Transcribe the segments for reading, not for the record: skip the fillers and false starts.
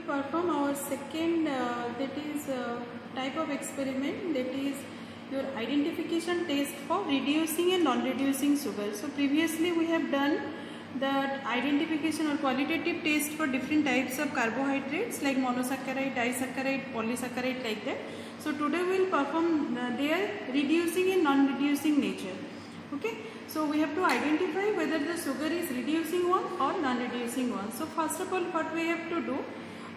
perform our second type of experiment, that is your identification test for reducing and non-reducing sugar. So previously we have done the identification or qualitative test for different types of carbohydrates like monosaccharide, disaccharide, polysaccharide, like that. So today we will perform their reducing and non-reducing nature. Okay, so we have to identify whether the sugar is reducing one or non-reducing one. So first of all, what we have to do,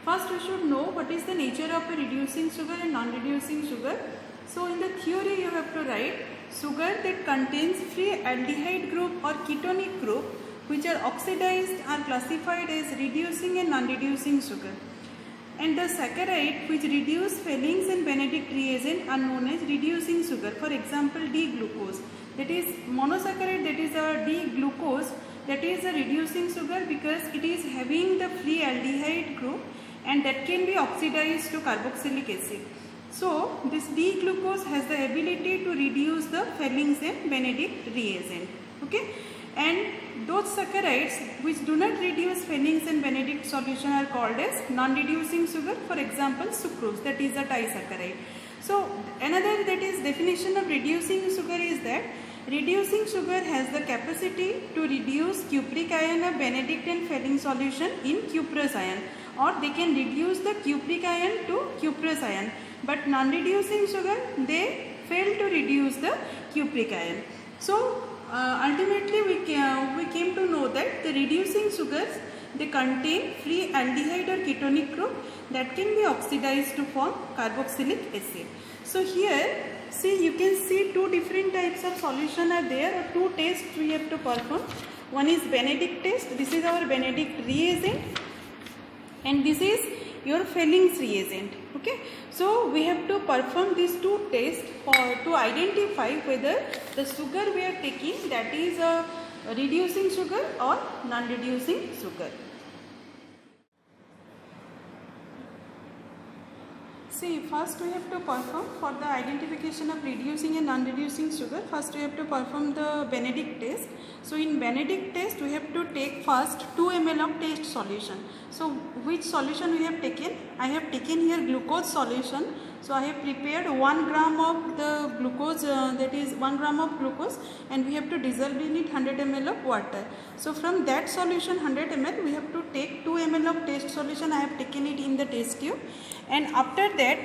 first we should know what is the nature of a reducing sugar and non-reducing sugar. So in the theory you have to write sugar that contains free aldehyde group or ketonic group which are oxidized are classified as reducing and non-reducing sugar. And the saccharide which reduce Fellings and Benedict reagent are known as reducing sugar. For example, D-glucose, that is monosaccharide, that is our D-glucose, that is a reducing sugar because it is having the free aldehyde group and that can be oxidized to carboxylic acid. So this D-glucose has the ability to reduce the Fellings and Benedict reagent. Okay, and those saccharides which do not reduce Fellings and Benedict solution are called as non-reducing sugar. For example, sucrose, that is a disaccharide. So another that is definition of reducing sugar is that reducing sugar has the capacity to reduce cupric ion of Benedict and Felling solution in cuprous ion, or they can reduce the cupric ion to cuprous ion. But non-reducing sugar, they fail to reduce the cupric ion. So ultimately we came to know that the reducing sugars, they contain free aldehyde or ketonic group that can be oxidized to form carboxylic acid. So here see, you can see two different types of solution are there, or two tests we have to perform. One is Benedict test, this is our Benedict reagent, and this is your Fellings reagent. Okay, so we have to perform these two tests to identify whether the sugar we are taking, that is a reducing sugar or non-reducing sugar. See, first we have to perform for the identification of reducing and non-reducing sugar. First we have to perform the Benedict test. So in Benedict test we have to take first 2 ml of test solution. So which solution we have taken? I have taken here glucose solution. So I have prepared 1 gram of the glucose, that is 1 gram of glucose, and we have to dissolve in it 100 ml of water. So from that solution 100 ml we have to take 2 ml of test solution. I have taken it in the test tube, and after that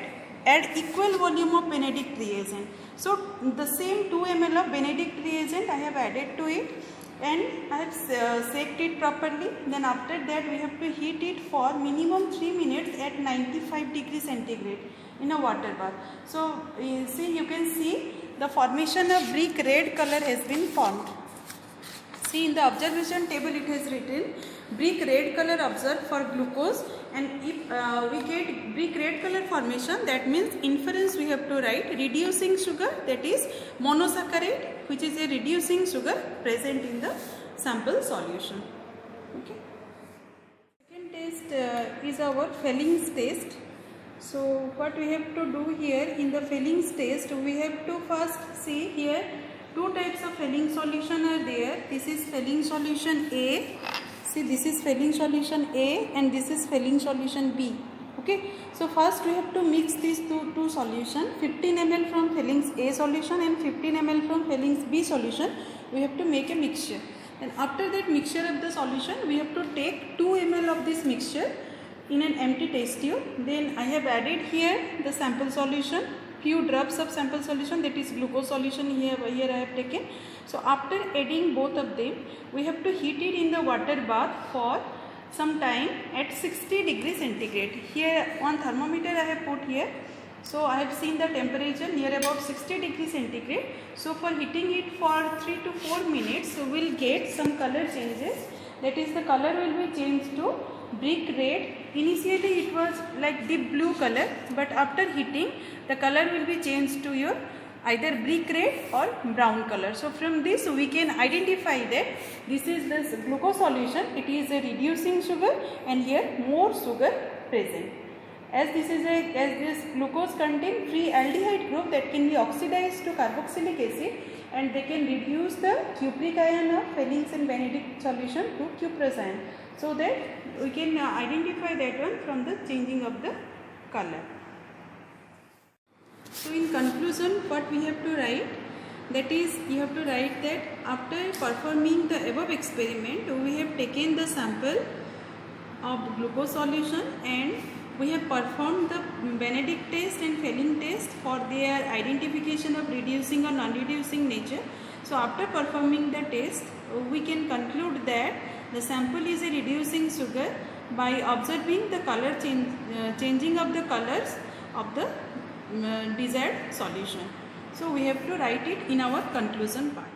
add equal volume of Benedict reagent. So the same 2 ml of Benedict reagent I have added to it, and I have shaked it properly. Then after that we have to heat it for minimum 3 minutes at 95 degrees centigrade in a water bath. So see, you can see the formation of brick red color has been formed. See, in the observation table it has written brick red color observed for glucose, and if we get brick red color formation, that means inference we have to write reducing sugar, that is monosaccharide, which is a reducing sugar present in the sample solution. Okay. Second test is our Fellings test. So what we have to do here in the Fellings test, we have to first see here two types of Felling solution are there. This is Felling solution A. See, this is Felling solution A and this is Felling solution B. Okay. So first we have to mix these two solution, 15 ml from Fellings A solution and 15 ml from Fellings B solution. We have to make a mixture. And after that mixture of the solution, we have to take 2 ml of this mixture in an empty test tube. Then I have added here the sample solution, few drops of sample solution, that is glucose solution here I have taken. So after adding both of them, we have to heat it in the water bath for some time at 60 degrees centigrade. Here one thermometer I have put here. So I have seen the temperature near about 60 degrees centigrade. So for heating it for 3 to 4 minutes, so we will get some color changes. That is, the color will be changed to brick red. Initially it was like deep blue color, but after heating the color will be changed to your either brick red or brown color. So from this we can identify that this is this glucose solution, it is a reducing sugar, and here more sugar present. As this glucose contain free aldehyde group that can be oxidized to carboxylic acid, and they can reduce the cupric ion of Fellings and Benedict solution to cuprous ion. so that we can identify that one from the changing of the color. So in conclusion, what we have to write, that is, you have to write that after performing the above experiment, we have taken the sample of glucose solution and we have performed the Benedict test and Fehling test for their identification of reducing or non-reducing nature. So after performing the test, we can conclude that the sample is a reducing sugar by observing the color changing of the colors of the desired solution. So we have to write it in our conclusion part.